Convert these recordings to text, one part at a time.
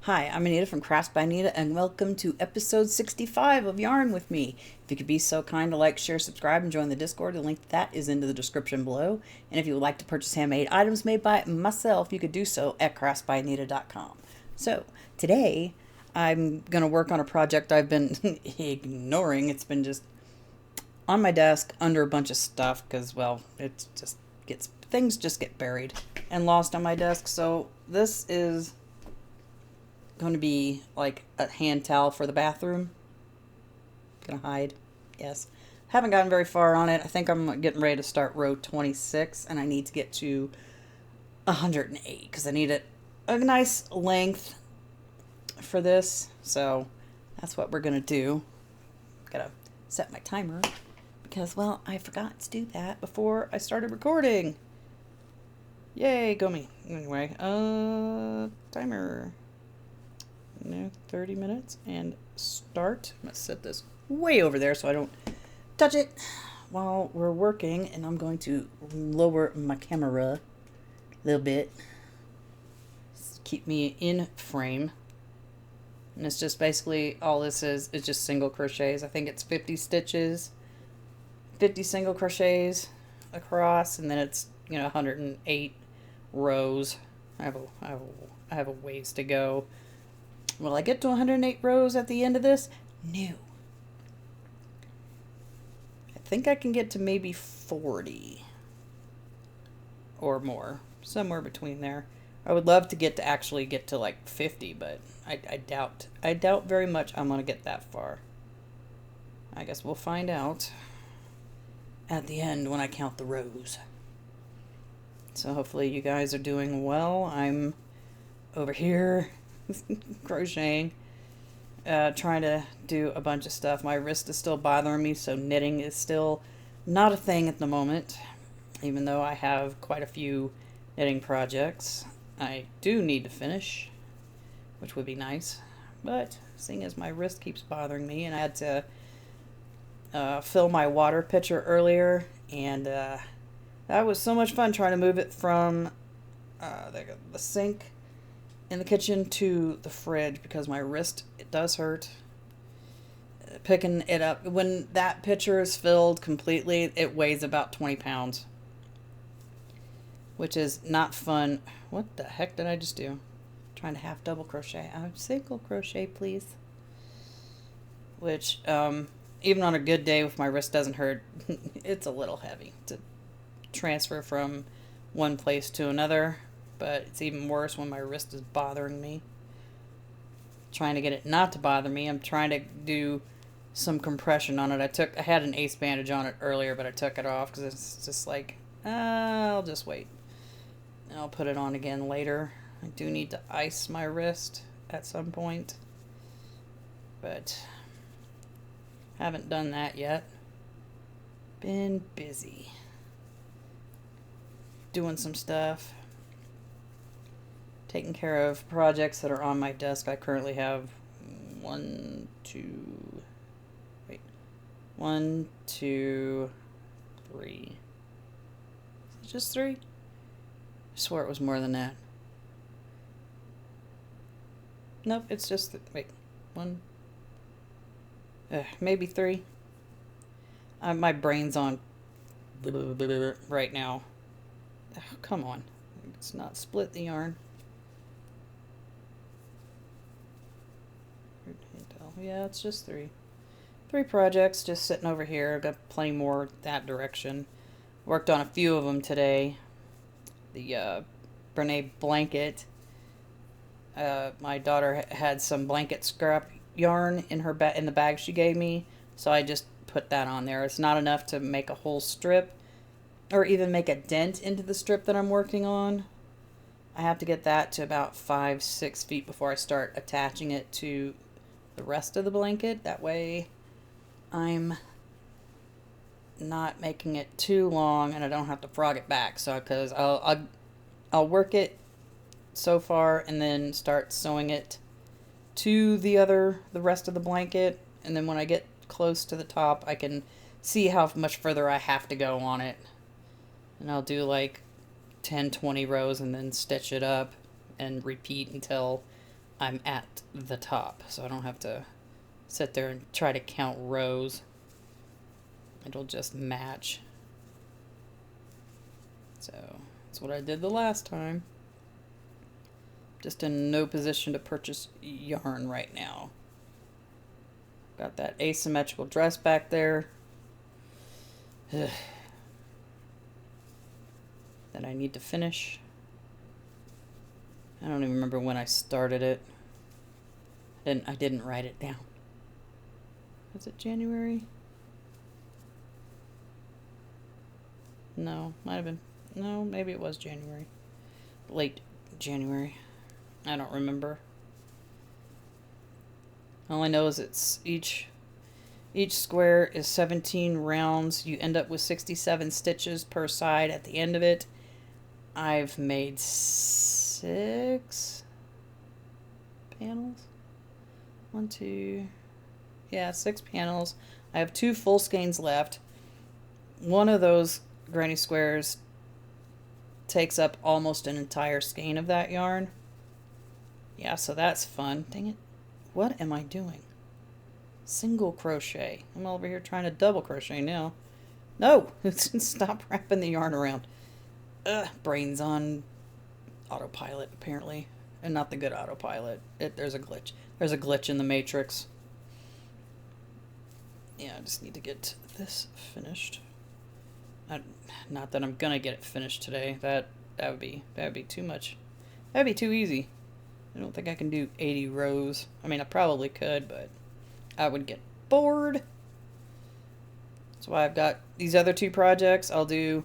Hi, I'm Anita from Crafts by Anita, and welcome to episode 65 of Yarn with Me. If you could be so kind to like, share, subscribe, and join the Discord, the link to that is in the description below. And if you would like to purchase handmade items made by myself, you could do so at craftsbyanita.com. So, today I'm going to work on a project I've been ignoring. It's been just on my desk under a bunch of stuff because, well, things just get buried and lost on my desk. So, this is going to be like a hand towel for the bathroom. Gonna hide. Yes. Haven't gotten very far on it. I think I'm getting ready to start row 26 and I need to get to 108 because I need a nice length for this. So that's what we're gonna do. Gotta set my timer because, well, I forgot to do that before I started recording. Yay, go me. Anyway, timer. No, 30 minutes and start. I'm going to set this way over there so I don't touch it while we're working, and I'm going to lower my camera a little bit. Keep me in frame. And it's just basically all this is just single crochets. I think it's 50 stitches, 50 single crochets across, and then it's 108 rows. I have a ways to go. Will I get to 108 rows at the end of this? No. I think I can get to maybe 40 or more, somewhere between there. I would love to actually get to like 50, but I doubt very much I'm going to get that far. I guess we'll find out at the end when I count the rows. So hopefully you guys are doing well. I'm over here crocheting, trying to do a bunch of stuff. My wrist is still bothering me, so knitting is still not a thing at the moment, even though I have quite a few knitting projects I do need to finish, which would be nice. But seeing as my wrist keeps bothering me, and I had to fill my water pitcher earlier, and that was so much fun trying to move it from the sink in the kitchen to the fridge because my wrist, it does hurt picking it up. When that pitcher is filled completely, it weighs about 20 pounds, which is not fun. What the heck did I just do? Trying to half double crochet. Single crochet, please. Which, even on a good day if my wrist doesn't hurt, it's a little heavy to transfer from one place to another. But it's even worse when my wrist is bothering me. Trying to get it not to bother me. I'm trying to do some compression on it. I had an ace bandage on it earlier, but I took it off because it's just like, I'll just wait. And I'll put it on again later. I do need to ice my wrist at some point, but haven't done that yet. Been busy doing some stuff. Taking care of projects that are on my desk. I currently have one, two, three. Is it just three? I swear it was more than that. Nope, it's just, one, maybe three. My brain's on right now. Oh, come on. Let's not split the yarn. Yeah, it's just three projects just sitting over here. I've got plenty more that direction. Worked on a few of them today. The Brene blanket. My daughter had some blanket scrap yarn in the bag she gave me, so I just put that on there. It's not enough to make a whole strip or even make a dent into the strip that I'm working on. I have to get that to about 5-6 feet before I start attaching it to the rest of the blanket. That way I'm not making it too long and I don't have to frog it back. So because I'll work it so far and then start sewing it to the rest of the blanket, and then when I get close to the top I can see how much further I have to go on it, and I'll do like 10-20 rows and then stitch it up and repeat until I'm at the top, so I don't have to sit there and try to count rows. It'll just match. So that's what I did the last time. Just in no position to purchase yarn right now. Got that asymmetrical dress back there that I need to finish. I don't even remember when I started it. I didn't write it down. Was it January? No, might have been. No, maybe it was January. Late January. I don't remember. All I know is it's each square is 17 rounds. You end up with 67 stitches per side at the end of it. I've made 6 panels. 1, 2, yeah, 6 panels. I have 2 full skeins left. One of those granny squares takes up almost an entire skein of that yarn. Yeah, so that's fun. Dang it. What am I doing? Single crochet. I'm over here trying to double crochet now. No! Stop wrapping the yarn around. Brains on autopilot, apparently. And not the good autopilot. There's a glitch. There's a glitch in the matrix. Yeah, I just need to get this finished. Not that I'm gonna get it finished today. That would be too much. That'd be too easy. I don't think I can do 80 rows. I mean, I probably could, but I would get bored. That's why I've got these other 2 projects. I'll do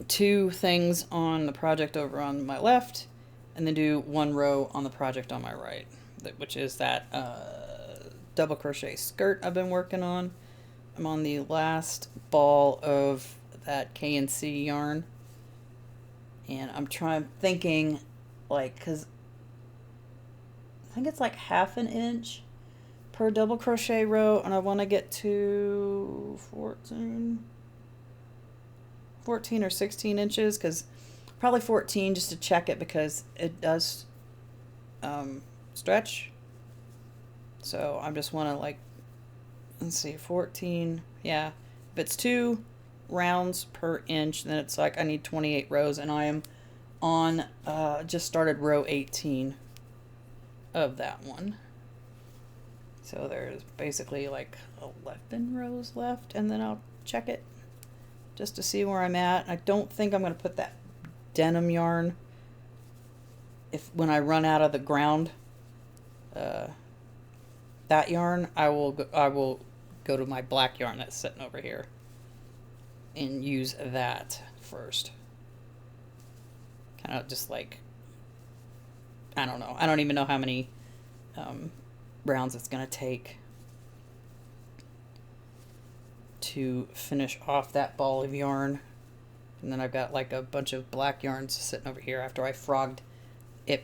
2 things on the project over on my left, and then do 1 row on the project on my right, which is that double crochet skirt I've been working on. I'm on the last ball of that K&C yarn, and I'm thinking, like, because I think it's like 1/2 inch per double crochet row, and I want to get to 14 or 16 inches, because probably 14 just to check it, because it does stretch. So I just want to, like, let's see, 14, yeah, if it's 2 rounds per inch, then it's like I need 28 rows, and I am on just started row 18 of that one. So there's basically like 11 rows left, and then I'll check it just to see where I'm at. I don't think I'm going to put that denim yarn when I run out of the ground. That yarn, I will go to my black yarn that's sitting over here and use that first. Kind of just like, I don't know. I don't even know how many rounds it's going to take to finish off that ball of yarn. And then I've got like a bunch of black yarns sitting over here after I frogged it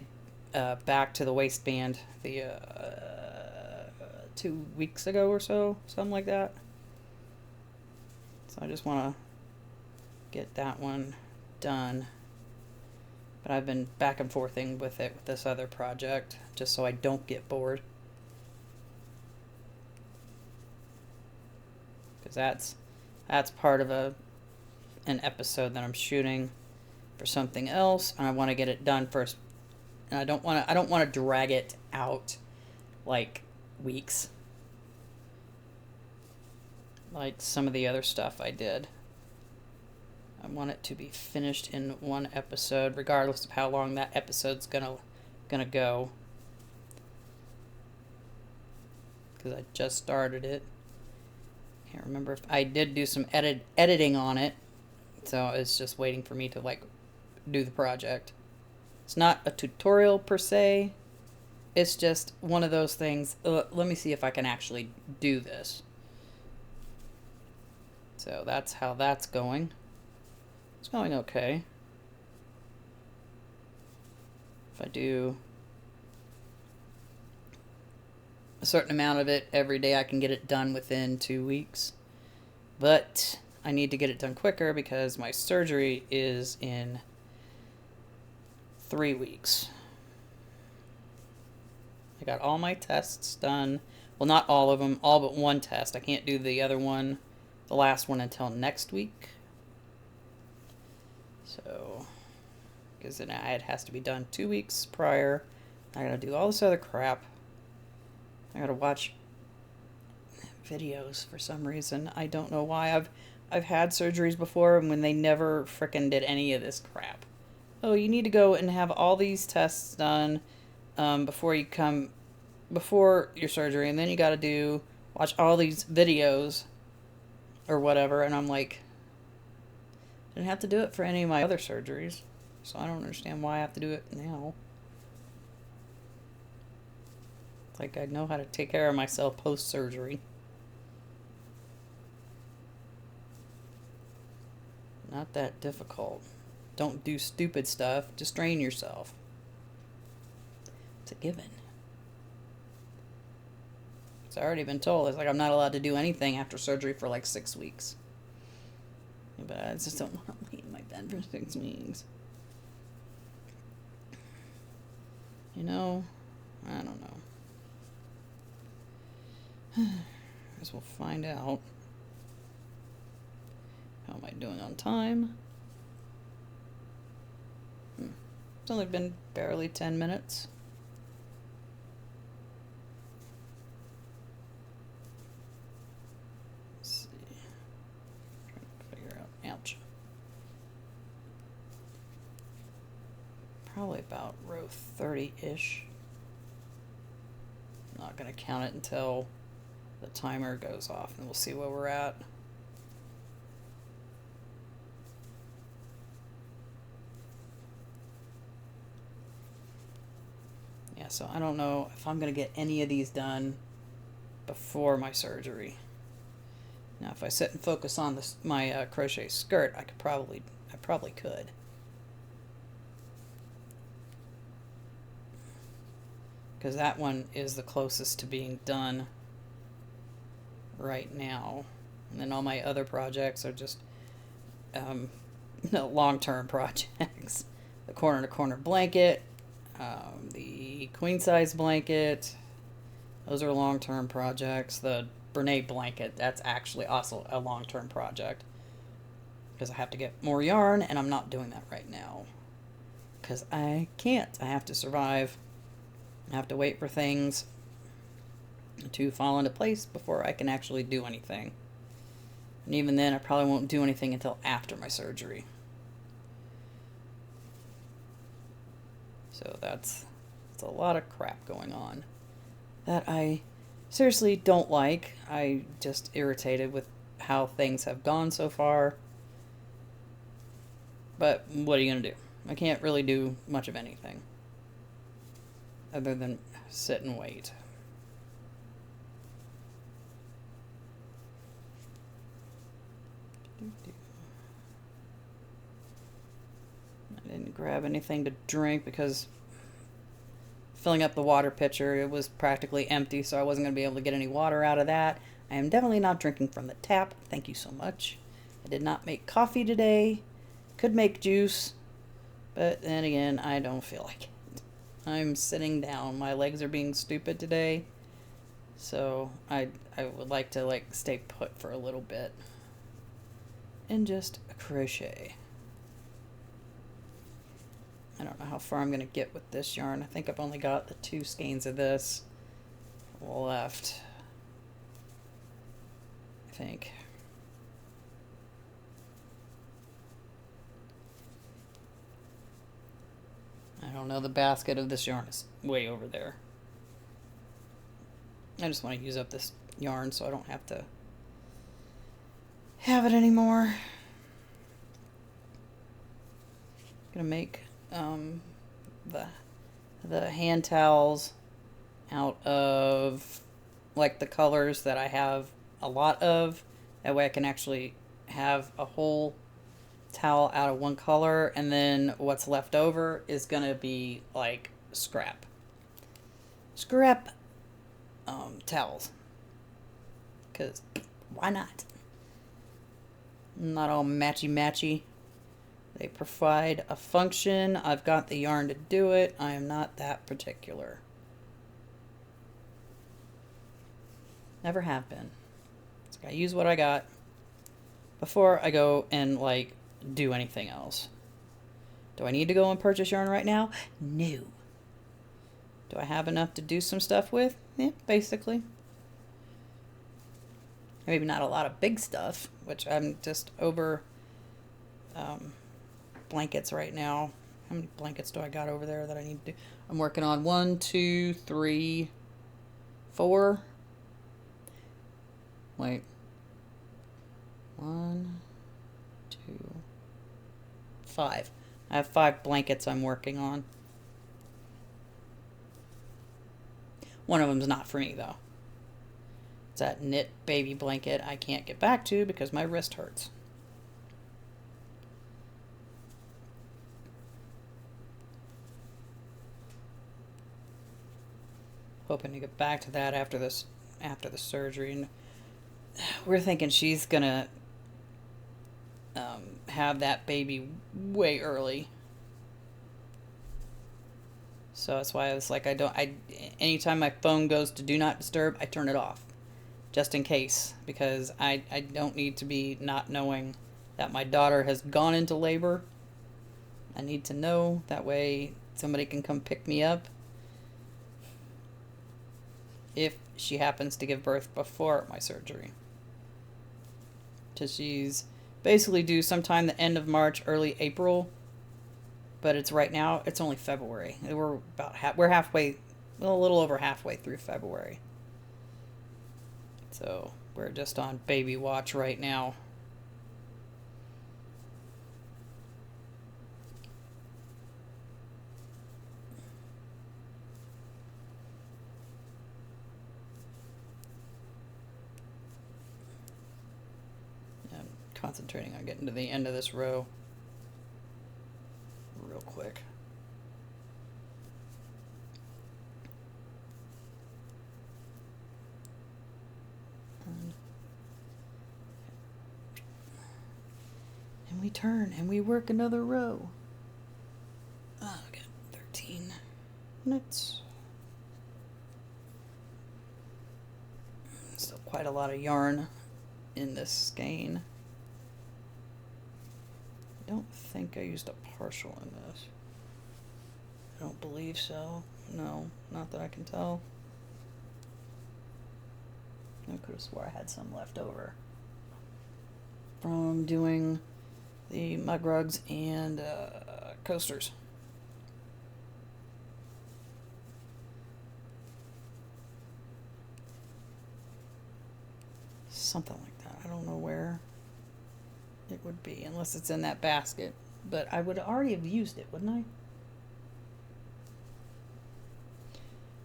back to the waistband 2 weeks ago or so, something like that. So I just want to get that one done. But I've been back and forthing with it with this other project, just so I don't get bored. Because that's part of an episode that I'm shooting for something else, and I want to get it done first. And I don't want to drag it out like weeks, like some of the other stuff I did. I want it to be finished in one episode, regardless of how long that episode's gonna go. Because I just started it. Can't remember if I did do some editing on it, so it's just waiting for me to like do the project. It's not a tutorial per se. It's just one of those things. Let me see if I can actually do this. So that's how that's going. It's going okay. If I do a certain amount of it every day, I can get it done within 2 weeks. But I need to get it done quicker because my surgery is in 3 weeks. got all my tests done. Well, not all of them, all but one test. I can't do the other one, the last one, until next week. So, because then it has to be done 2 weeks prior. I gotta do all this other crap. I gotta watch videos for some reason. I don't know why. I've had surgeries before and when they never frickin' did any of this crap. Oh, you need to go and have all these tests done before your surgery, and then you gotta watch all these videos or whatever. And I'm like, I didn't have to do it for any of my other surgeries, so I don't understand why I have to do it now. Like, I know how to take care of myself post-surgery. Not that difficult. Don't do stupid stuff. Just strain yourself. It's a given. It's already been told. It's like I'm not allowed to do anything after surgery for like 6 weeks. But I just don't want to lay in my bed for 6 weeks. You know, I don't know. Guess we'll find out. How am I doing on time? It's only been barely 10 minutes. Let's see. Trying to figure out. Ouch. Probably about row 30-ish. Not going to count it until the timer goes off, and we'll see where we're at. Yeah, so I don't know if I'm going to get any of these done before my surgery. Now, if I sit and focus on my crochet skirt, I probably could. Because that one is the closest to being done right now. And then all my other projects are just long-term projects. The corner-to-corner blanket, the queen-size blanket, those are long-term projects. The Brene blanket, that's actually also a long-term project. Because I have to get more yarn, and I'm not doing that right now. Because I can't. I have to survive. I have to wait for things to fall into place before I can actually do anything. And even then, I probably won't do anything until after my surgery. So that's a lot of crap going on that I seriously don't like. I just irritated with how things have gone so far. But what are you going to do? I can't really do much of anything other than sit and wait. I didn't grab anything to drink because filling up the water pitcher, it was practically empty, so I wasn't going to be able to get any water out of that. I am definitely not drinking from the tap. Thank you so much. I did not make coffee today. Could make juice, but then again, I don't feel like it. I'm sitting down. My legs are being stupid today, so I would like to stay put for a little bit and just crochet. I don't know how far I'm going to get with this yarn. I think I've only got the 2 skeins of this left. I think. I don't know, the basket of this yarn is way over there. I just want to use up this yarn so I don't have to have it anymore. I'm going to make the hand towels out of the colors that I have a lot of. That way I can actually have a whole towel out of one color, and then what's left over is gonna be scrap towels, because why not? Not all matchy. They provide a function. I've got the yarn to do it. I am not that particular. Never have been. So I use what I got before I go and like do anything else. Do I need to go and purchase yarn right now? No. Do I have enough to do some stuff with? Yeah, basically. Maybe not a lot of big stuff, which I'm just over blankets right now. How many blankets do I got over there that I need to do? I'm working on 1, 2, 3, 4. Wait. 1, 2, 5. I have 5 blankets I'm working on. One of them's not for me, though. It's that knit baby blanket I can't get back to because my wrist hurts. Hoping to get back to that after the surgery, and we're thinking she's gonna have that baby way early. So that's why I was like, anytime my phone goes to do not disturb, I turn it off. Just in case, because I don't need to be not knowing that my daughter has gone into labor. I need to know, that way somebody can come pick me up if she happens to give birth before my surgery. Because she's basically due sometime the end of March, early April. But it's right now, it's only February. We're halfway, well, a little over halfway through February. So we're just on baby watch right now. I'm concentrating on getting to the end of this row real quick. And we turn and we work another row. Oh, I got 13 minutes. Still quite a lot of yarn in this skein. I don't think I used a partial in this. I don't believe so. No, not that I can tell. I could have swore I had some left over from doing the mug rugs and coasters. Something like that. I don't know where it would be, unless it's in that basket. But I would already have used it, wouldn't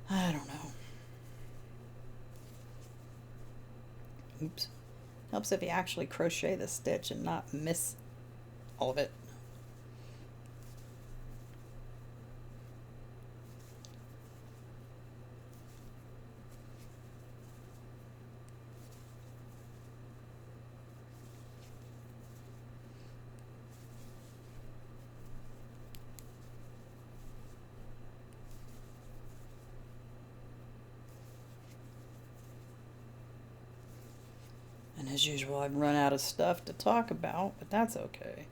I? I don't know. Oops. Helps if you actually crochet the stitch and not miss all of it. And as usual, I've run out of stuff to talk about, but that's okay.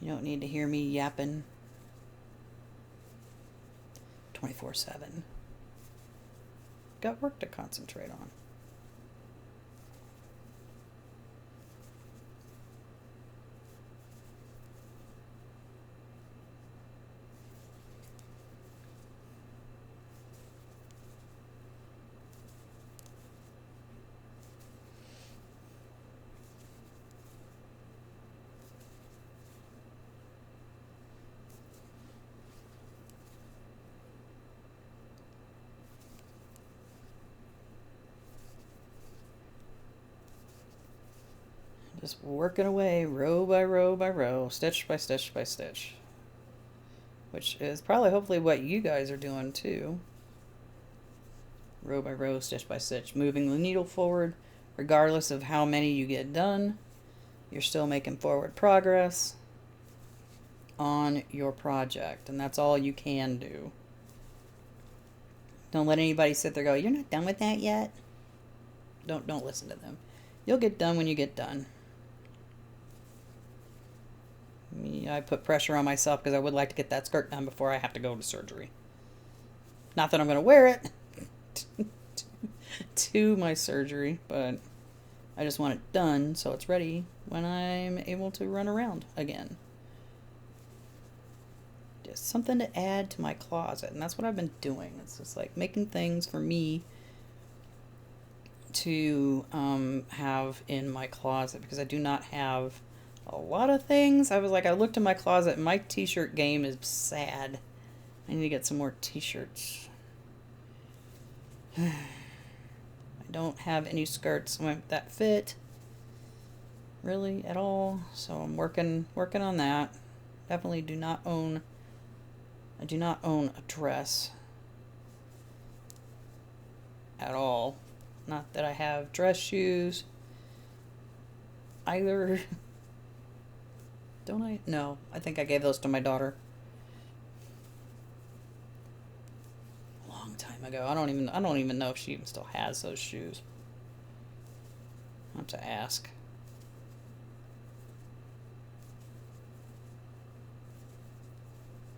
You don't need to hear me yapping 24/7. Got work to concentrate on. Just working away, row by row by row, stitch by stitch by stitch. Which is probably hopefully what you guys are doing too. Row by row, stitch by stitch, moving the needle forward, regardless of how many you get done. You're still making forward progress. on your project, and that's all you can do. Don't let anybody sit there and go, "You're not done with that yet." Don't listen to them. You'll get done when you get done. I put pressure on myself because I would like to get that skirt done before I have to go to surgery. Not that I'm going to wear it to my surgery, but I just want it done so it's ready when I'm able to run around again. Just something to add to my closet, and that's what I've been doing. It's just like making things for me to have in my closet, because I do not have a lot of things. I looked in my closet and my t-shirt game is sad. I need to get some more t-shirts. I don't have any skirts that fit really at all, so I'm working on that. Definitely I do not own a dress at all. Not that I have dress shoes either. Don't I? No, I think I gave those to my daughter a long time ago. I don't even know if she even still has those shoes. I'll have to ask.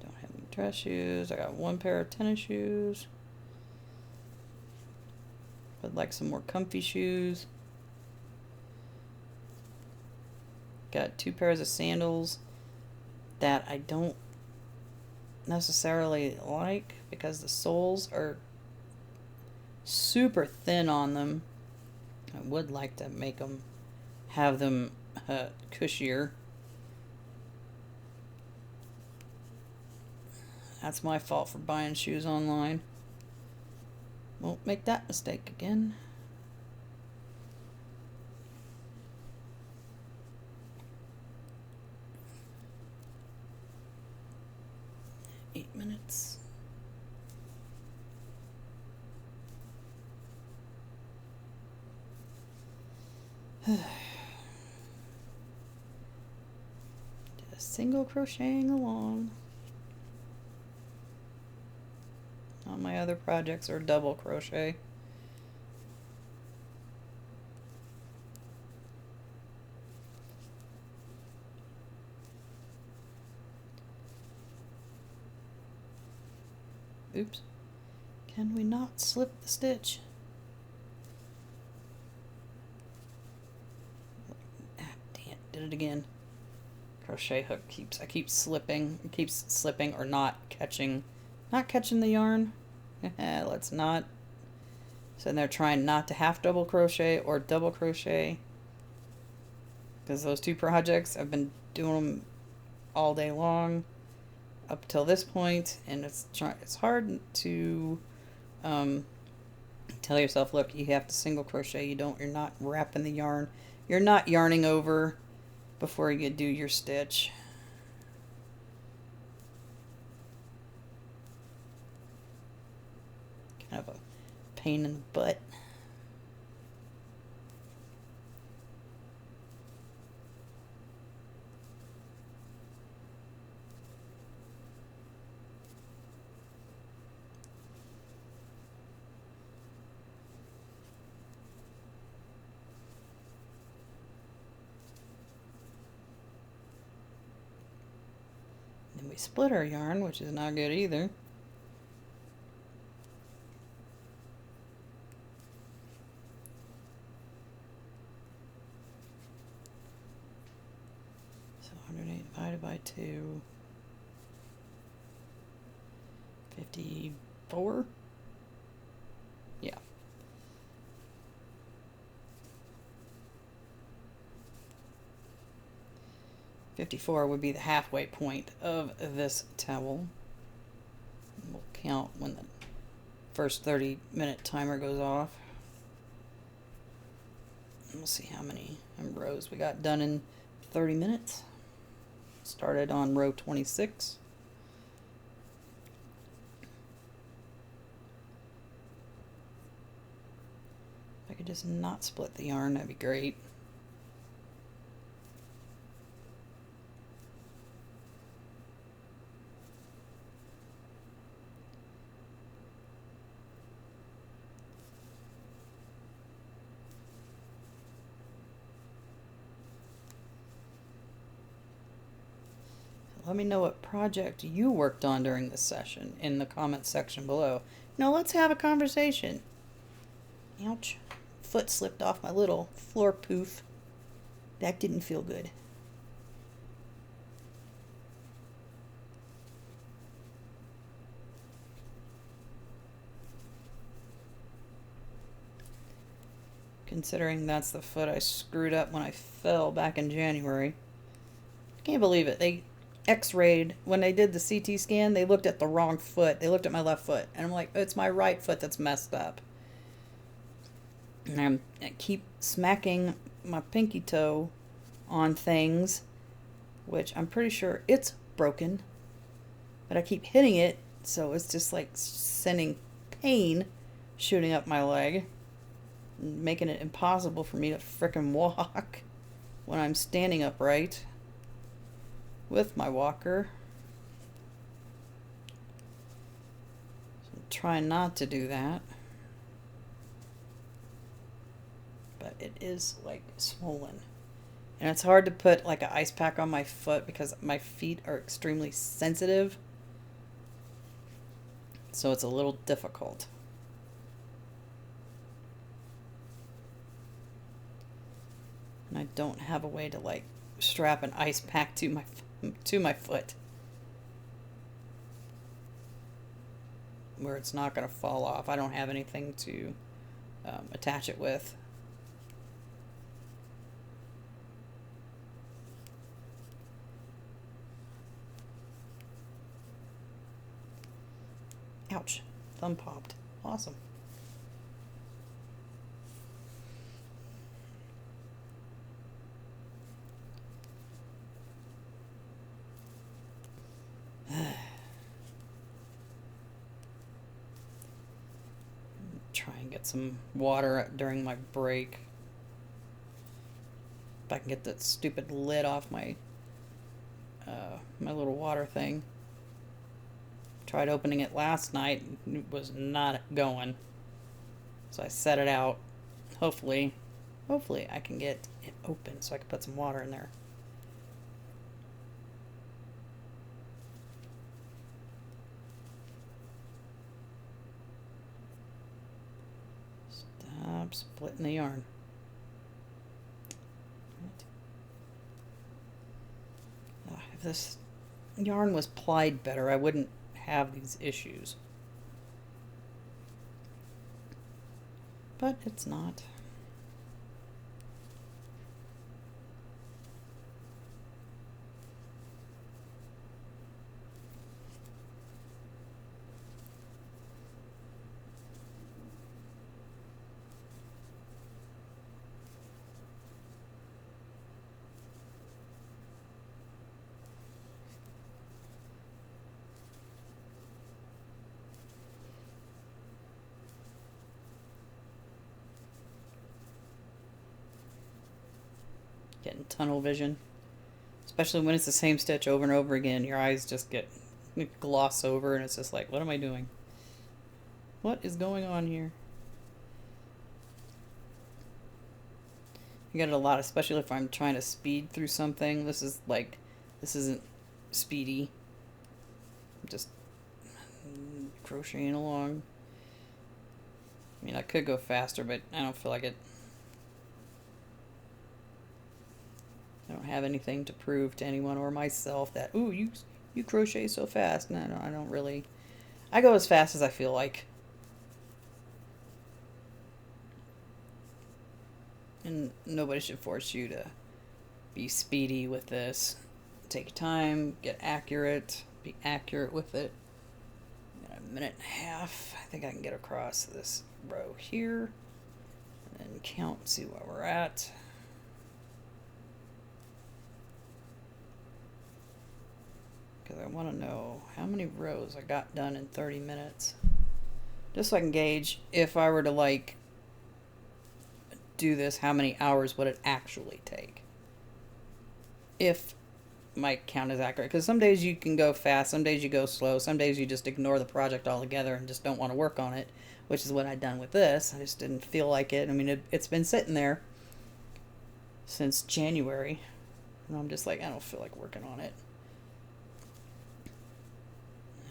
Don't have any dress shoes. I got one pair of tennis shoes. Would like some more comfy shoes. Got 2 pairs of sandals that I don't necessarily like because the soles are super thin on them. I would like to have them cushier. That's my fault for buying shoes online. Won't make that mistake again. Eight minutes. Just single crocheting along. All my other projects are double crochet. Oops. Can we not slip the stitch? Ah, damn, did it again. Crochet hook keeps slipping. It keeps slipping or not catching the yarn. Let's not. So they're trying not to half double crochet or double crochet, because those 2 projects I've been doing them all day long up till this point, and it's hard to tell yourself, look, you have to single crochet. You're not wrapping the yarn. You're not yarning over before you do your stitch. Kind of a pain in the butt. Then we split our yarn, which is not good either. So 108 divided by 2. 54? Yeah. $54 would be the halfway point of this towel. We'll count when the first 30-minute timer goes off. And we'll see how many rows we got done in 30 minutes. Started on row 26. If I could just not split the yarn, that'd be great. Let me know what project you worked on during this session in the comments section below. Now let's have a conversation. Ouch. Foot slipped off my little floor poof. That didn't feel good. Considering that's the foot I screwed up when I fell back in January. I can't believe it. They x-rayed, when they did the CT scan, they looked at the wrong foot. They looked at my left foot. And I'm like, it's my right foot that's messed up. And I keep smacking my pinky toe on things, which I'm pretty sure it's broken. But I keep hitting it, so it's just like sending pain shooting up my leg, making it impossible for me to frickin' walk when I'm standing upright with my walker. So I'm trying not to do that. But it is like swollen. And it's hard to put like an ice pack on my foot because my feet are extremely sensitive. So it's a little difficult. And I don't have a way to like strap an ice pack to my foot where it's not going to fall off. I don't have anything to attach it with. Ouch. Thumb popped. Awesome. Try and get some water during my break. If I can get that stupid lid off my my little water thing. Tried opening it last night. It was not going. So I set it out. Hopefully I can get it open so I can put some water in there. Stop splitting the yarn. If this yarn was plied better, I wouldn't have these issues. But it's not. Getting tunnel vision, especially when it's the same stitch over and over again. Your eyes just get gloss over and it's just like, what am I doing? What is going on here? You get it a lot, especially if I'm trying to speed through something. This isn't speedy. I'm just crocheting along. I mean, I could go faster, but I don't feel like it. I don't have anything to prove to anyone or myself that, ooh, you crochet so fast. No, I don't really. I go as fast as I feel like. And nobody should force you to be speedy with this. Take your time, get accurate, be accurate with it. Got a minute and a half. I think I can get across this row here. And then count, see where we're at. Because I want to know how many rows I got done in 30 minutes. Just so I can gauge if I were to like do this, how many hours would it actually take? If my count is accurate. Because some days you can go fast, some days you go slow, some days you just ignore the project altogether and just don't want to work on it, which is what I've done with this. I just didn't feel like it. I mean, it's been sitting there since January. And I'm just like, I don't feel like working on it.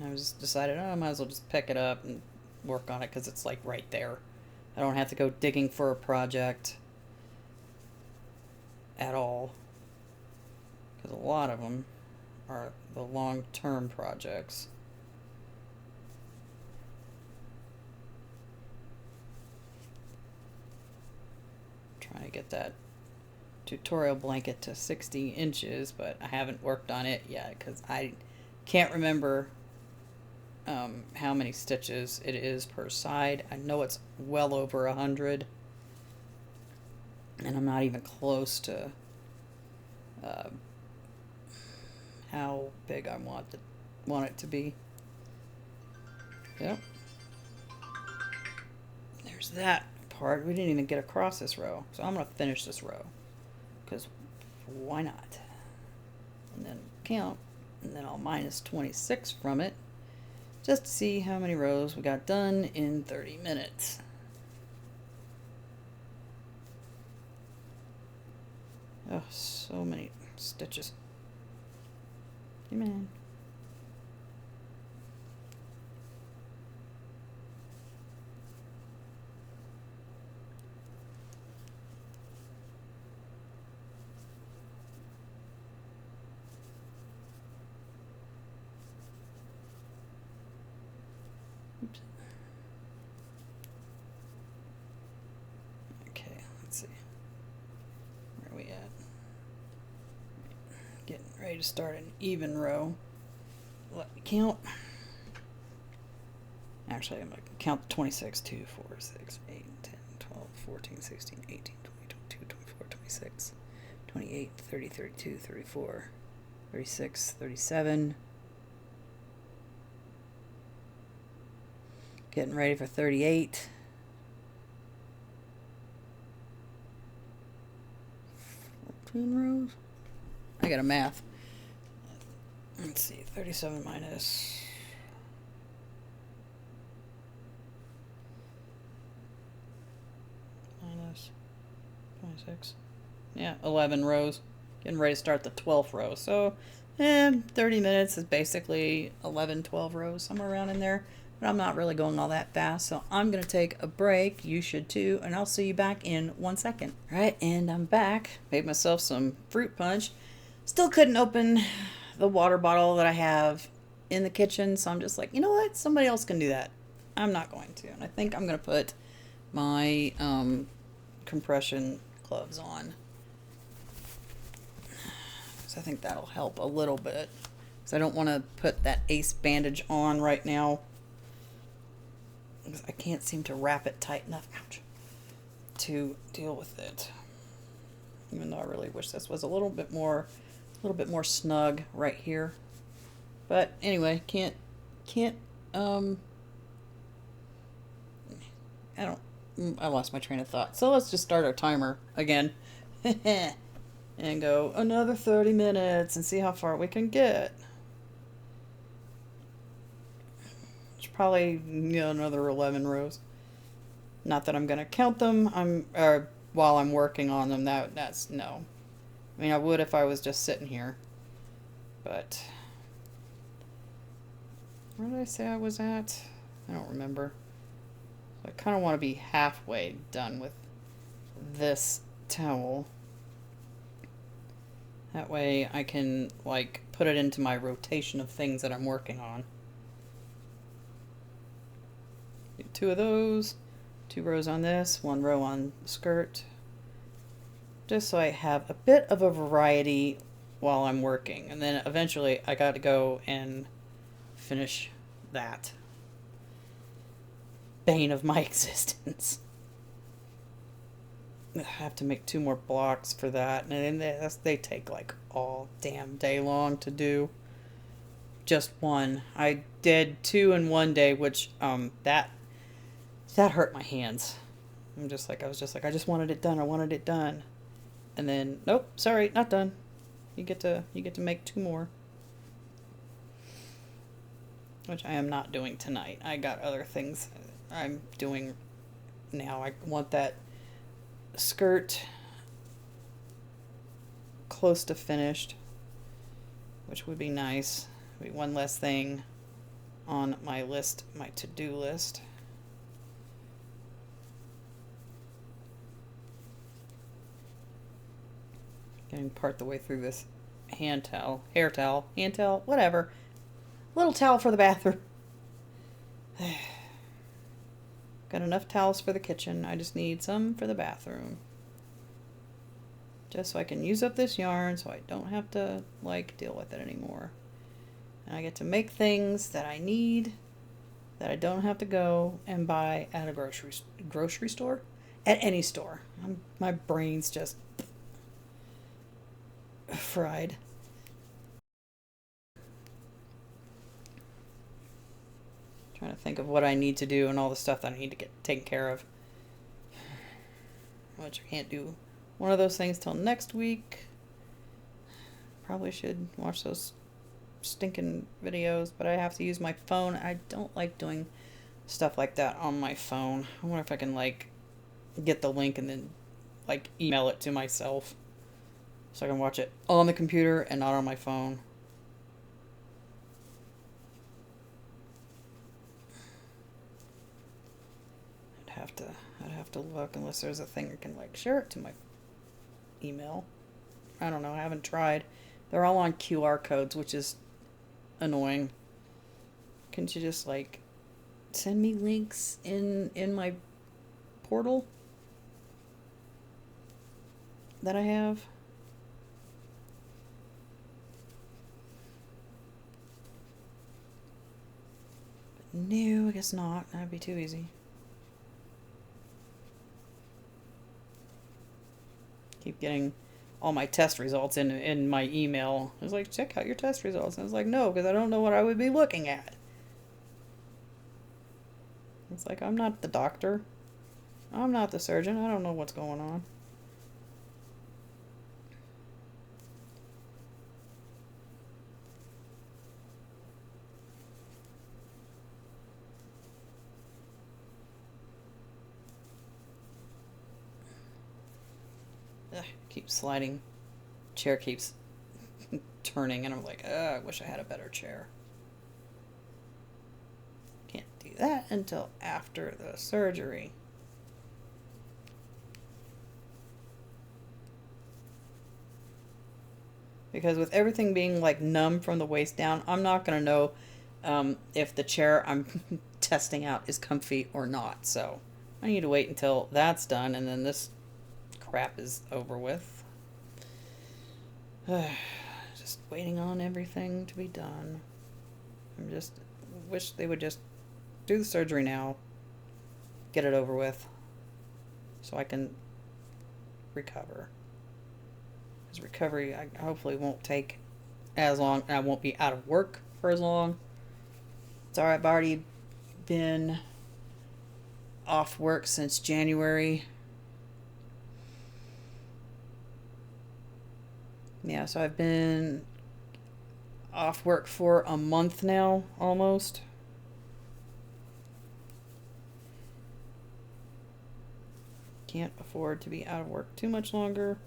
I just decided, oh, I might as well just pick it up and work on it because it's like right there. I don't have to go digging for a project at all, because a lot of them are the long-term projects. Trying to get that tutorial blanket to 60 inches, but I haven't worked on it yet because I can't remember how many stitches it is per side. I know it's well over 100, and I'm not even close to how big I want it to be. Yep. There's that part. We didn't even get across this row, so I'm gonna finish this row because why not? And then count, and then I'll minus 26 from it just to see how many rows we got done in 30 minutes. Oh, so many stitches. Come on. Oops. Okay, let's see. Where are we at? Getting ready to start an even row. Let me count. Actually, I'm going to count 26, 2, 4, 6, 8, 10, 12, 14, 16, 18, 20, 22, 24, 26, 28, 30, 32, 34, 36, 37. Getting ready for 38. 14 rows? I got a math. Let's see, 37 minus 26. Yeah, 11 rows. Getting ready to start the 12th row. So, 30 minutes is basically 11, 12 rows, somewhere around in there. But I'm not really going all that fast, so I'm going to take a break. You should too, and I'll see you back in 1 second. All right, and I'm back. Made myself some fruit punch. Still couldn't open the water bottle that I have in the kitchen, so I'm just like, you know what? Somebody else can do that. I'm not going to. And I think I'm going to put my compression gloves on. So I think that'll help a little bit. Because I don't want to put that ace bandage on right now. Because I can't seem to wrap it tight enough, ouch, to deal with it. Even though I really wish this was a little bit more snug right here. But anyway, I lost my train of thought. So let's just start our timer again. And go another 30 minutes and see how far we can get. It's probably, another 11 rows. Not that I'm going to count them. While I'm working on them. That's no. I mean, I would if I was just sitting here. But where did I say I was at? I don't remember. So I kind of want to be halfway done with this towel. That way I can, put it into my rotation of things that I'm working on. Do 2 of those. 2 rows on this, 1 row on the skirt. Just so I have a bit of a variety while I'm working. And then eventually I got to go and finish that. Bane of my existence. I have to make 2 more blocks for that, and they take all damn day long to do. Just one. I did 2 in one day, which that hurt my hands. I was just like, I just wanted it done. I wanted it done, and then nope, sorry, not done. You get to make 2 more, which I am not doing tonight. I got other things I'm doing now. I want that skirt close to finished, which would be nice. Be one less thing on my list, my to-do list. Getting part the way through this hand towel, hair towel, hand towel, whatever. Little towel for the bathroom. Got enough towels for the kitchen. I just need some for the bathroom. Just so I can use up this yarn so I don't have to, like, deal with it anymore. And I get to make things that I need that I don't have to go and buy at a grocery store? At any store. My brain's just fried. Trying to think of what I need to do and all the stuff that I need to get taken care of. Which I can't do one of those things till next week. Probably should watch those stinking videos, but I have to use my phone. I don't like doing stuff like that on my phone. I wonder if I can, like, get the link and then, like, email it to myself so I can watch it on the computer and not on my phone. I'd have to look, unless there's a thing I can, like, share it to my email. I don't know. I haven't tried. They're all on QR codes, which is annoying. Can't you just, like, send me links in my portal that I have? But no, I guess not. That'd be too easy. Keep getting all my test results in my email. I was like, check out your test results. And I was like, no, because I don't know what I would be looking at. It's like, I'm not the doctor. I'm not the surgeon. I don't know what's going on. Ugh, keep sliding. Chair keeps turning, and I'm like, I wish I had a better chair. Can't do that until after the surgery. Because with everything being, like, numb from the waist down, I'm not going to know if the chair I'm testing out is comfy or not. So I need to wait until that's done, and then this crap is over with. Just waiting on everything to be done. I'm just wish they would just do the surgery now, get it over with, so I can recover. Because recovery, I hopefully won't take as long, and I won't be out of work for as long. It's alright, I've already been off work since January. Yeah, so I've been off work for a month now, almost. Can't afford to be out of work too much longer.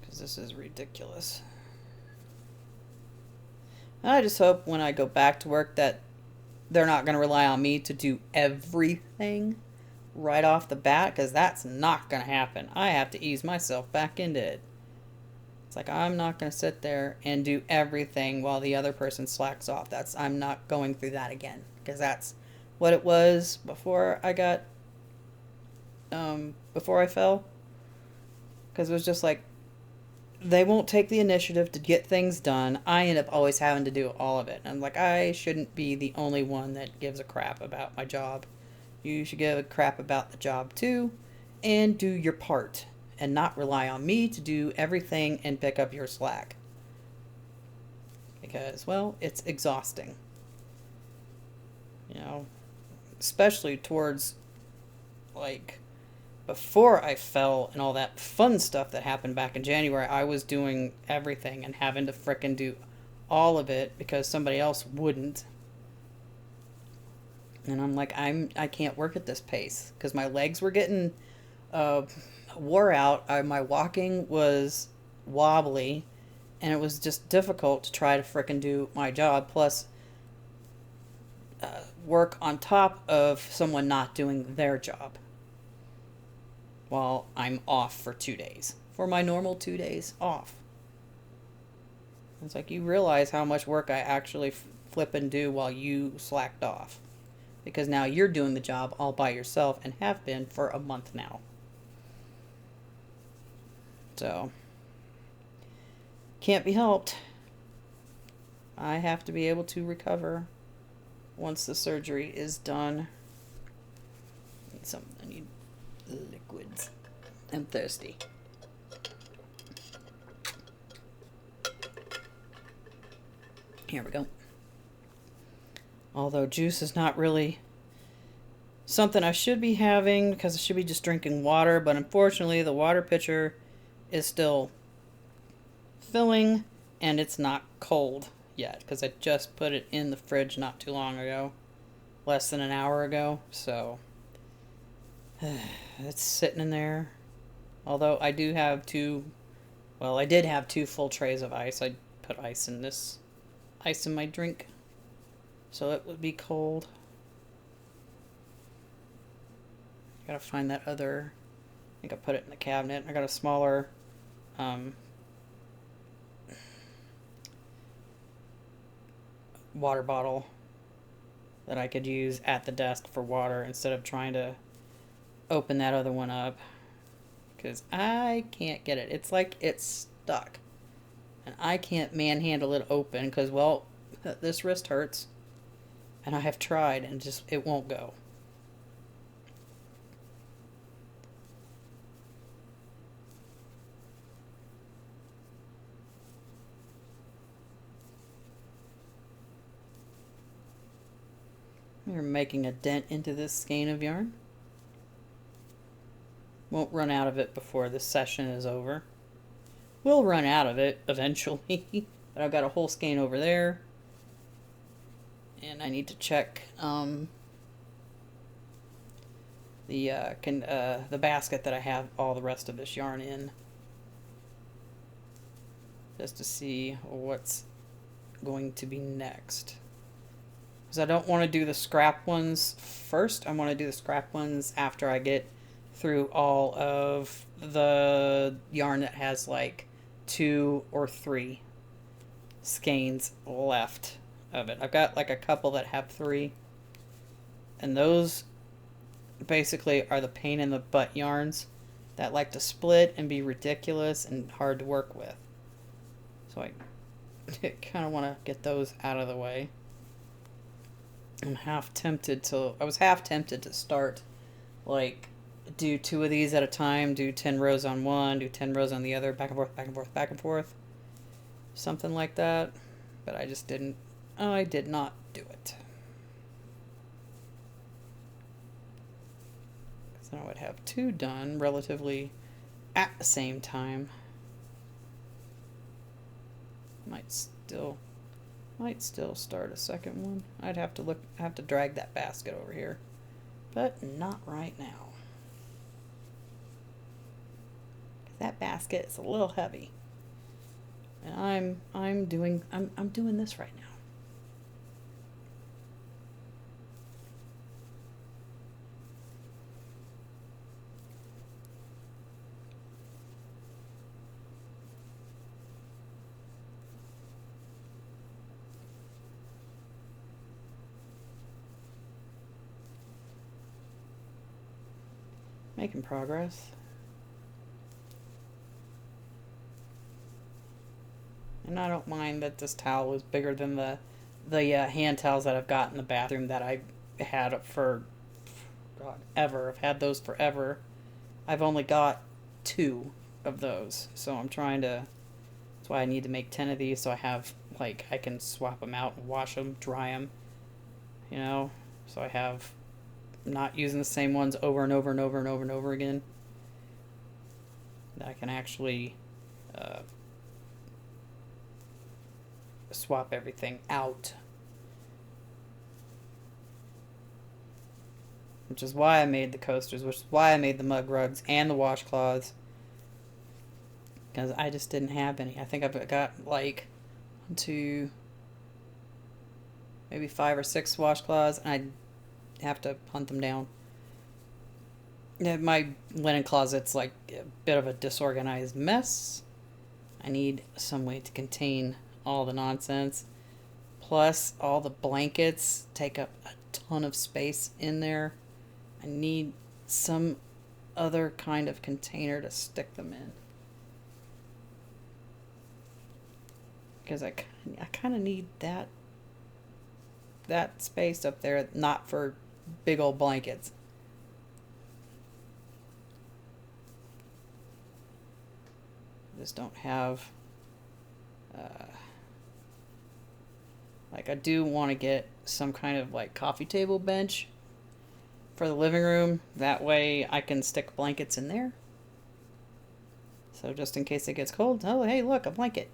Because this is ridiculous. I just hope when I go back to work that they're not going to rely on me to do everything right off the bat, because that's not going to happen. I have to ease myself back into it. It's like, I'm not going to sit there and do everything while the other person slacks off. I'm not going through that again, because that's what it was before I got, before I fell. Because it was just like, they won't take the initiative to get things done. I end up always having to do all of it. And I'm like, I shouldn't be the only one that gives a crap about my job. You should give a crap about the job too, and do your part, and not rely on me to do everything and pick up your slack. Because, well, it's exhausting. You know, especially towards, like, before I fell and all that fun stuff that happened back in January, I was doing everything and having to frickin' do all of it because somebody else wouldn't. And I'm like, I can't work at this pace because my legs were getting uh, wore out. My walking was wobbly, and it was just difficult to try to frickin' do my job. Plus, work on top of someone not doing their job while I'm off for 2 days. For my normal 2 days off. It's like you realize how much work I actually flip and do while you slacked off. Because now you're doing the job all by yourself and have been for a month now. So, can't be helped. I have to be able to recover once the surgery is done. I need liquids. I'm thirsty. Here we go. Although juice is not really something I should be having because I should be just drinking water, but unfortunately the water pitcher is still filling and it's not cold yet because I just put it in the fridge not too long ago, less than an hour ago, so it's sitting in there. Although I do have I did have 2 full trays of ice. I put ice in my drink so it would be cold. Gotta find that other, I think I put it in the cabinet. I got a smaller water bottle that I could use at the desk for water instead of trying to open that other one up because I can't get it. It's like it's stuck and I can't manhandle it open because, well, this wrist hurts and I have tried and just it won't go. We're making a dent into this skein of yarn. Won't run out of it before this session is over. We'll run out of it eventually, but I've got a whole skein over there. And I need to check the basket that I have all the rest of this yarn in, just to see what's going to be next. Because I don't want to do the scrap ones first. I want to do the scrap ones after I get through all of the yarn that has like 2 or 3 skeins left of it. I've got like a couple that have 3, and those basically are the pain in the butt yarns that like to split and be ridiculous and hard to work with. So I kind of want to get those out of the way. I was half tempted to start like do 2 of these at a time, do 10 rows on one, do 10 rows on the other, back and forth, back and forth, back and forth, something like that, but I just didn't. I did not do it. Because then I would have 2 done relatively at the same time. Might still start a second one. I'd have to drag that basket over here, but not right now. That basket is a little heavy, and I'm doing this right now. Making progress. And I don't mind that this towel is bigger than the hand towels that I've got in the bathroom that I had for God, ever. I've had those forever. I've only got 2 of those, so I'm trying to. That's why I need to make 10 of these, so I have like I can swap them out and wash them, dry them. You know, so I have. Not using the same ones over and over and over and over and over again. That I can actually swap everything out. which is why I made the coasters, which is why I made the mug rugs and the washcloths. Because I just didn't have any. I think I've got like 1, 2, maybe 5 or 6 washcloths, and I have to hunt them down. Yeah, my linen closet's like a bit of a disorganized mess. I need some way to contain all the nonsense. Plus, all the blankets take up a ton of space in there. I need some other kind of container to stick them in. Because I kind of need that space up there, not for big old blankets. I just don't have like, I do want to get some kind of like coffee table bench for the living room. That way I can stick blankets in there. So just in case it gets cold, oh hey, look, a blanket.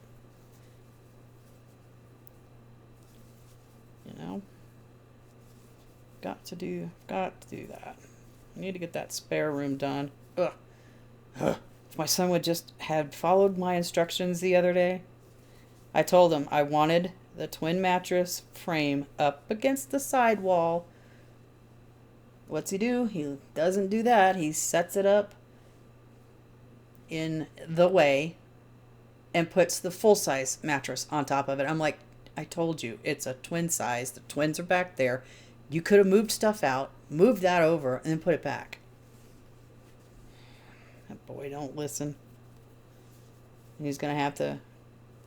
You know? Got to do that. I need to get that spare room done. Ugh. Ugh. If my son would just had followed my instructions the other day. I told him I wanted the twin mattress frame up against the side wall. What's he do? He doesn't do that. He sets it up in the way and puts the full-size mattress on top of it. I'm like, I told you, it's a twin size. The twins are back there. You could have moved stuff out, moved that over, and then put it back. That boy don't listen. He's going to have to,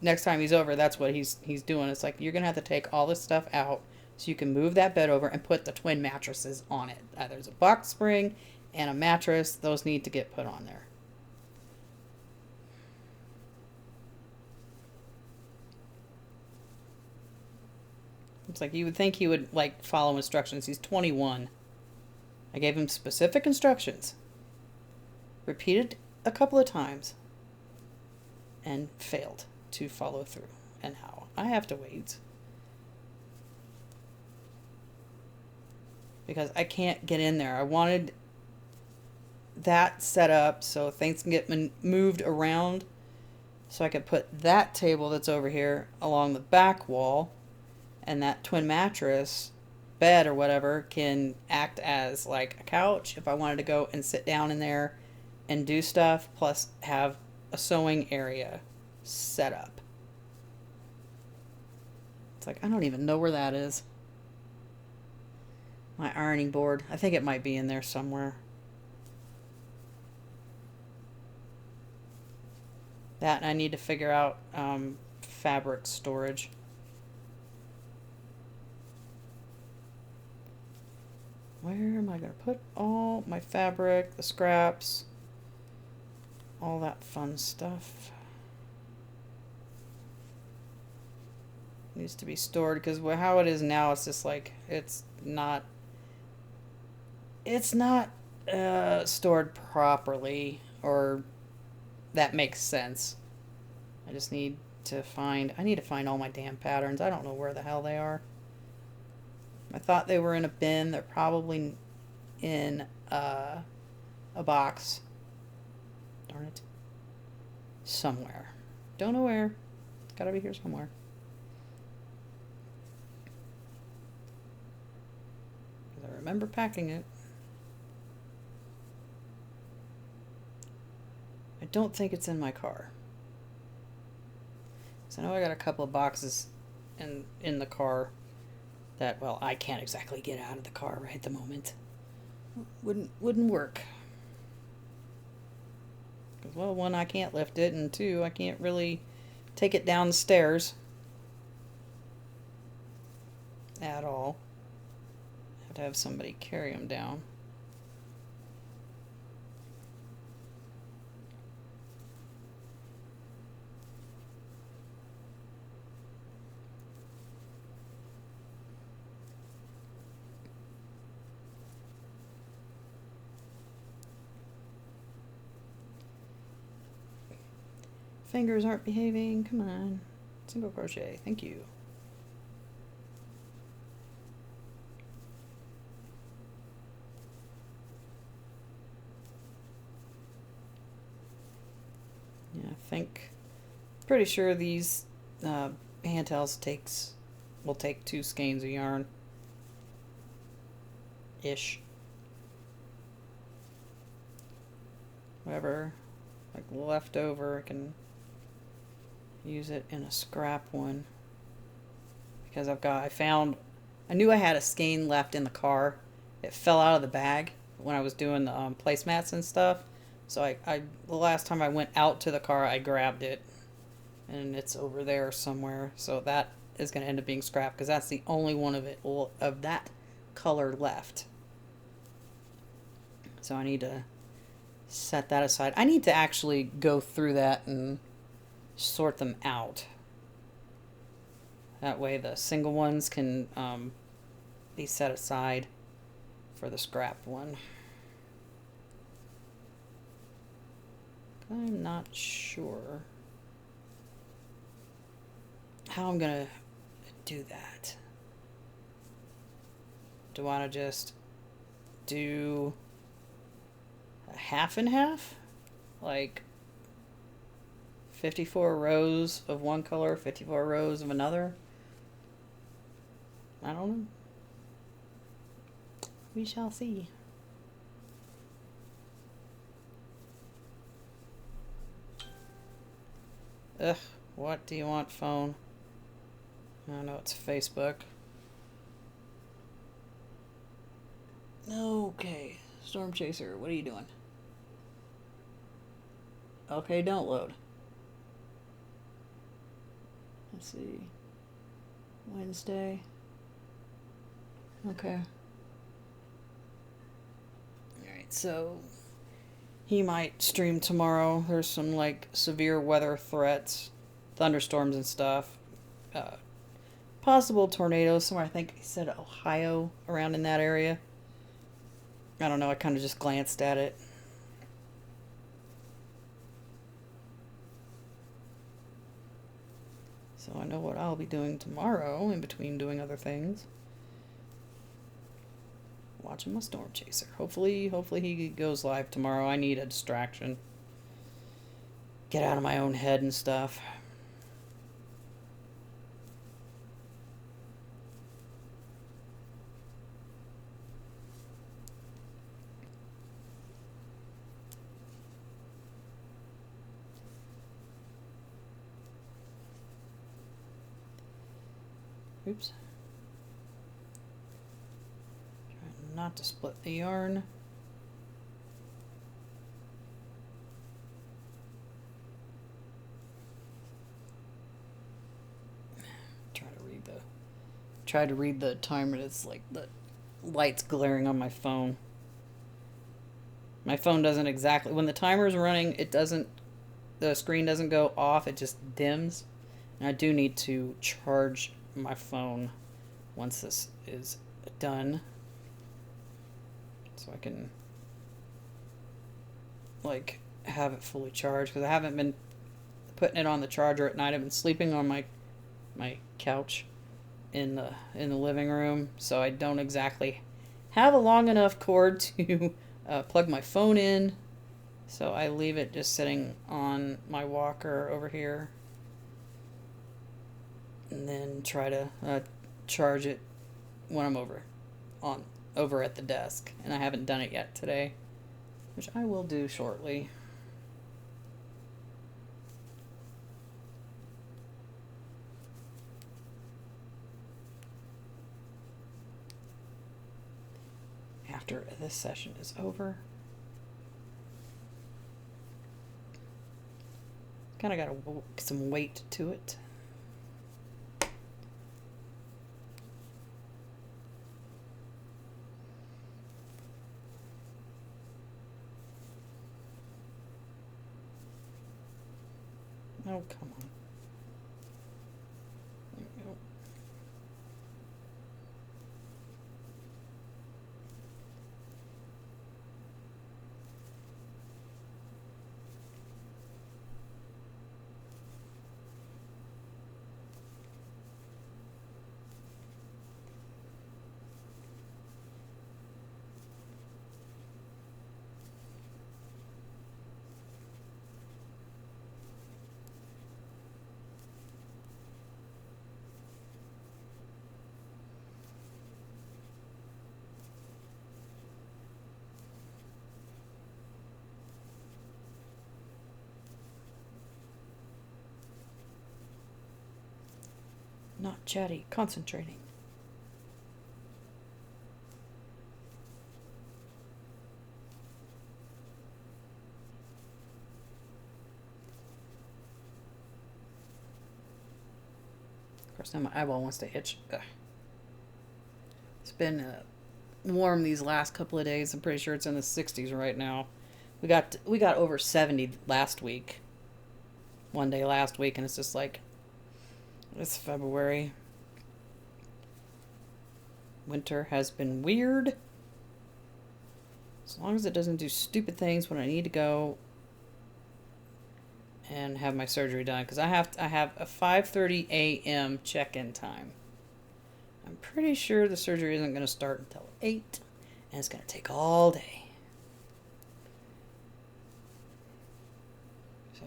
next time he's over, that's what he's doing. It's like, you're going to have to take all this stuff out so you can move that bed over and put the twin mattresses on it. There's a box spring and a mattress. Those need to get put on there. It's like, you would think he would like follow instructions. He's 21. I gave him specific instructions. Repeated a couple of times. And failed to follow through. And now I have to wait. Because I can't get in there. I wanted that set up so things can get moved around. So I could put that table that's over here along the back wall. And that twin mattress bed or whatever can act as like a couch if I wanted to go and sit down in there and do stuff, plus have a sewing area set up. It's like, I don't even know where that is. My ironing board. I think it might be in there somewhere. That, and I need to figure out fabric storage. Where am I going to put all my fabric, the scraps, all that fun stuff? Needs to be stored, because how it is now, it's just like, it's not stored properly, or that makes sense. I just need to find all my damn patterns. I don't know where the hell they are. I thought they were in a bin. They're probably in a box. Darn it. Somewhere. Don't know where. It's gotta be here somewhere. Because I remember packing it. I don't think it's in my car. So I know I got a couple of boxes in the car that, well, I can't exactly get out of the car right at the moment. Wouldn't work. Because, well, 1, I can't lift it, and 2, I can't really take it down the stairs at all. I have to have somebody carry them down. Fingers aren't behaving. Come on. Single crochet. Thank you. think, pretty sure these hand towels will take 2 skeins of yarn ish. Whatever like left over, I can use it in a scrap one, because I knew I had a skein left in the car. It fell out of the bag when I was doing the placemats and stuff. So the last time I went out to the car, I grabbed it, and it's over there somewhere. So that is going to end up being scrap, because that's the only one of that color left. So I need to set that aside. I need to actually go through that and sort them out. That way the single ones can be set aside for the scrap one. I'm not sure how I'm gonna do that. Do I want to just do a half and half? Like 54 rows of one color, 54 rows of another? I don't know. We shall see. Ugh, what do you want, phone? I know it's Facebook. Okay, Storm Chaser, what are you doing? Okay, don't load. Let's see. Wednesday. Okay. Alright, so he might stream tomorrow. There's some like severe weather threats, thunderstorms and stuff. Possible tornadoes somewhere. I think he said Ohio, around in that area. I don't know, I kind of just glanced at it. So I know what I'll be doing tomorrow in between doing other things. Watching my Storm Chaser. Hopefully he goes live tomorrow. I need a distraction. Get out of my own head and stuff. Oops. Trying not to split the yarn. Try to read the timer. It's like the light's glaring on my phone. My phone doesn't exactly, when the timer's running, the screen doesn't go off, it just dims. And I do need to charge my phone once this is done, so I can like have it fully charged, because I haven't been putting it on the charger at night. I've been sleeping on my couch in the living room, so I don't exactly have a long enough cord to plug my phone in, so I leave it just sitting on my walker over here, and then try to charge it when I'm over at the desk. And I haven't done it yet today, which I will do shortly. After this session is over. Kind of got some weight to it. Oh, come on. There we go. Not chatty, concentrating. Of course, now my eyeball wants to itch. Ugh. It's been warm these last couple of days. I'm pretty sure it's in the 60s right now. We got over 70 last week. One day last week, and it's just like, it's February. Winter has been weird. As long as it doesn't do stupid things when I need to go and have my surgery done, because I have a 5:30 a.m. check-in time. I'm pretty sure the surgery isn't going to start until 8, and it's going to take all day. So,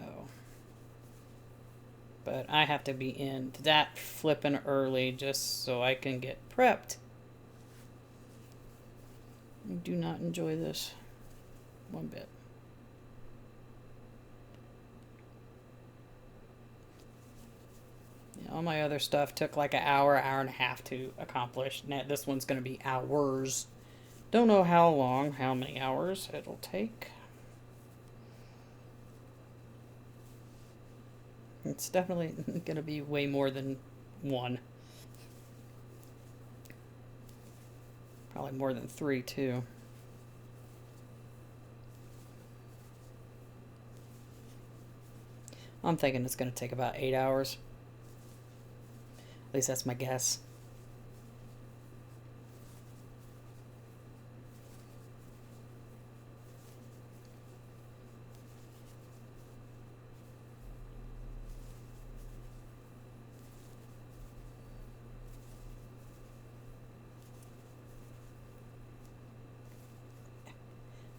but I have to be in that flippin' early just so I can get prepped. I do not enjoy this one bit. Yeah, all my other stuff took like an hour and a half to accomplish. Now this one's going to be hours. Don't know how long, how many hours it'll take. It's definitely going to be way more than one. Probably more than 3 too. I'm thinking it's going to take about 8 hours. At least that's my guess.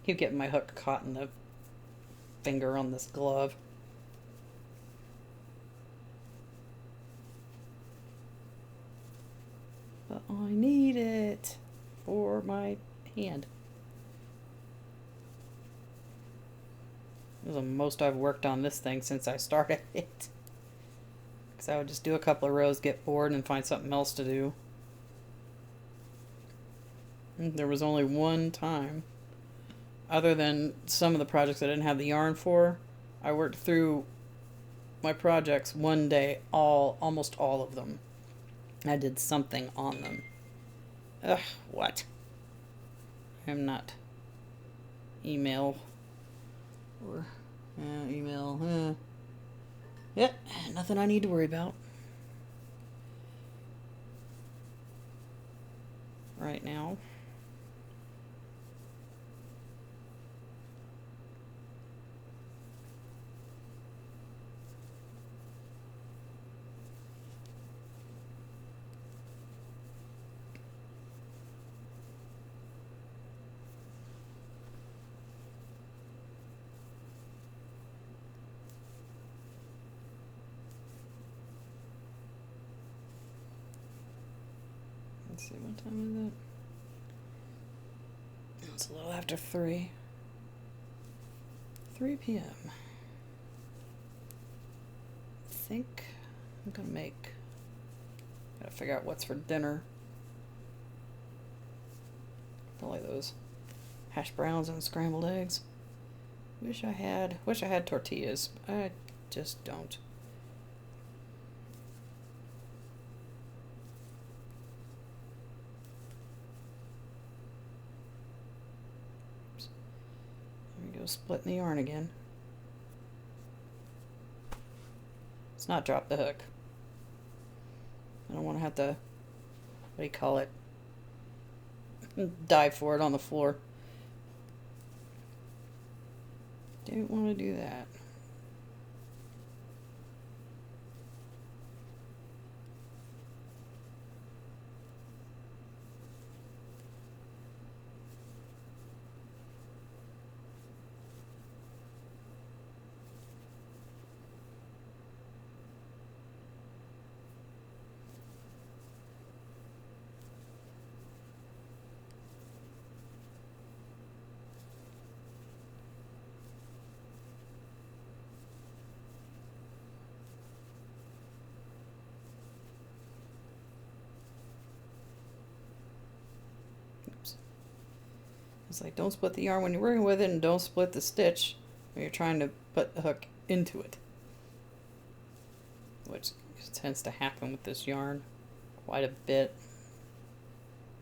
Keep getting my hook caught in the finger on this glove. But I need it for my hand. This is the most I've worked on this thing since I started it. Because I would just do a couple of rows, get bored, and find something else to do. And there was only one time, other than some of the projects I didn't have the yarn for, I worked through my projects one day, almost all of them. I did something on them. Ugh, what? I'm not email or email. Yep, nothing I need to worry about right now. Let's see, what time is it? It's a little after 3. 3 p.m. I think I'm gonna gotta figure out what's for dinner. Probably those hash browns and scrambled eggs. Wish I had tortillas. I just don't. There we go, splitting the yarn again. Let's not drop the hook. I don't want to have to, what do you call it? Dive for it on the floor. Don't want to do that. It's like, don't split the yarn when you're working with it, and don't split the stitch when you're trying to put the hook into it. Which tends to happen with this yarn quite a bit,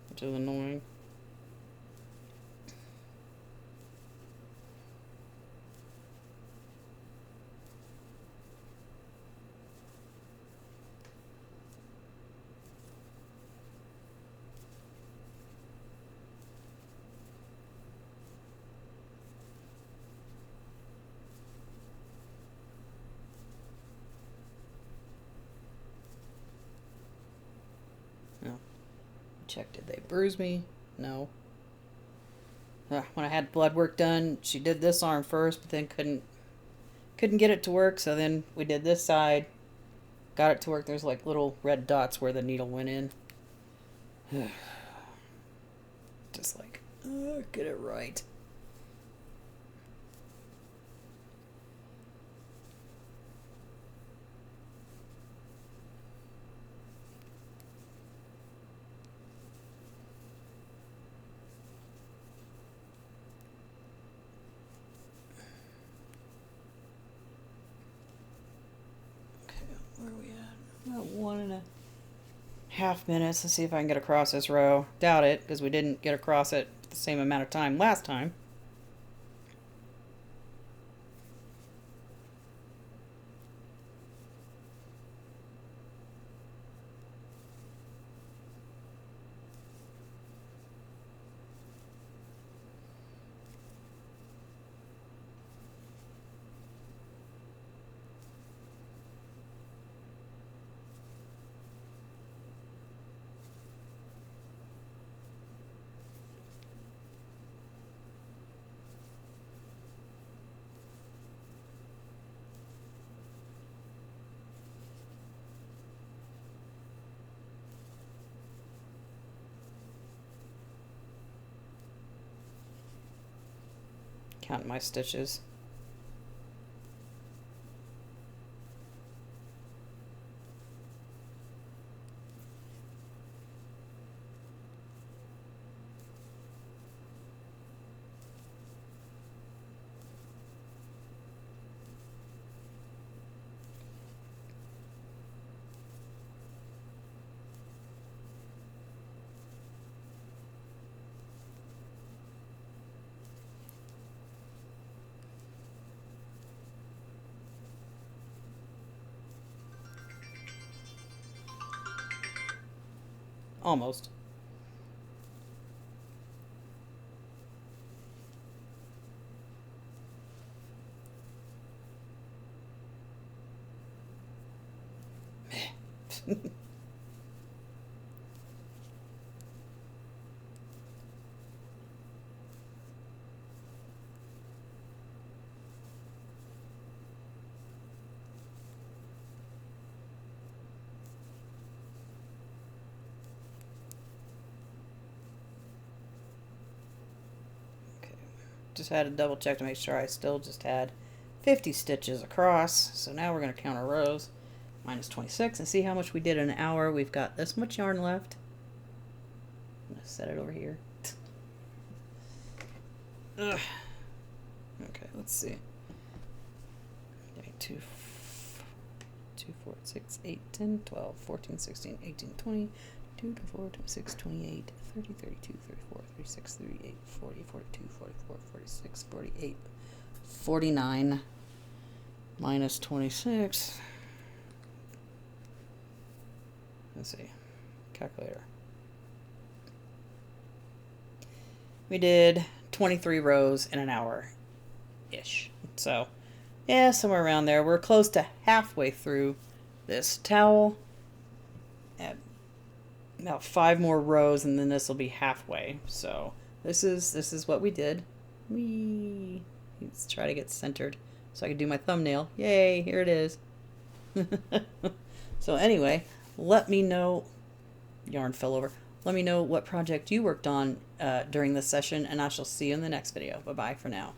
which is annoying. No. Check, did they bruise me? No. When I had blood work done, she did this arm first, but then couldn't get it to work, so then we did this side, got it to work. There's like little red dots where the needle went in. Just like, get it right. Where are we at? About 1.5 minutes. Let's see if I can get across this row. Doubt it, because we didn't get across it the same amount of time last time. Count my stitches. Almost. Just had to double check to make sure I still just had 50 stitches across. So now we're going to count our rows. Minus 26 and see how much we did in an hour. We've got this much yarn left. I'm going to set it over here. Ugh. Okay, let's see. 2, 4, 6, 8, 10, 12, 14, 16, 18, 20, 2, 24, 26, 28, 30, 32, 34, 36, 38, 40, 42, 44, 46, 48, 49, minus 26. Let's see. Calculator. We did 23 rows in an hour-ish. So, yeah, somewhere around there. We're close to halfway through this towel. At about 5 more rows, and then this will be halfway. So this is what we did. Let's try to get centered so I can do my thumbnail. Yay! Here it is. So anyway, let me know. Yarn fell over. Let me know what project you worked on during this session, and I shall see you in the next video. Bye bye for now.